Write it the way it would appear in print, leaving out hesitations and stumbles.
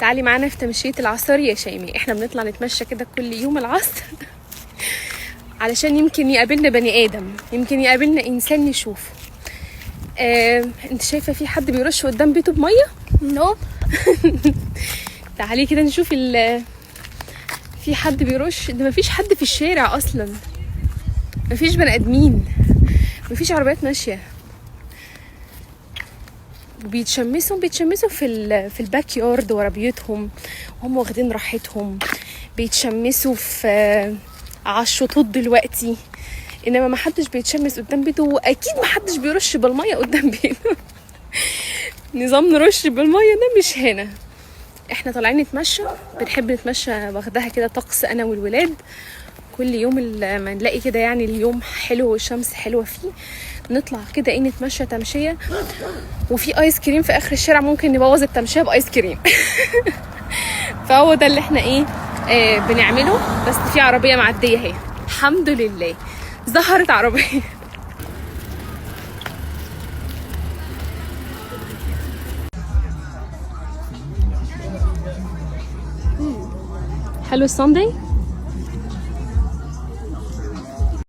تعالي معانا في تمشية العصر يا شيماء. احنا بنطلع نتمشى كده كل يوم العصر علشان يمكن يقابلنا بني ادم، يمكن يقابلنا انسان نشوفه. انت شايفه في حد بيرش قدام بيته بميه؟ نو. تعالي كده نشوف في حد بيرش. ده مفيش حد في الشارع اصلا، مفيش بني ادمين، مفيش عربيات ماشيه. بيتشمسوا في الباك يارد ورا بيوتهم، هم واخدين راحتهم. بيتشمسوا على الشطوط دلوقتي، انما ما حدش بيتشمس قدام بيته، واكيد ما حدش بيرش بالميه قدام بيته. نظام نرش بالميه ده مش هنا. احنا طالعين نتمشى، بنحب نتمشى واخدها كده طقس انا والولاد. كل يوم ما نلاقي كده يعني اليوم حلو والشمس حلوه فيه، نطلع كده نتمشى تمشيه. وفي ايس كريم في اخر الشارع، ممكن نبوظ التمشيه بايس كريم. فهو ده اللي احنا بنعمله. بس في عربيه معديه اهي، الحمد لله ظهرت عربيه. حلو الساندي.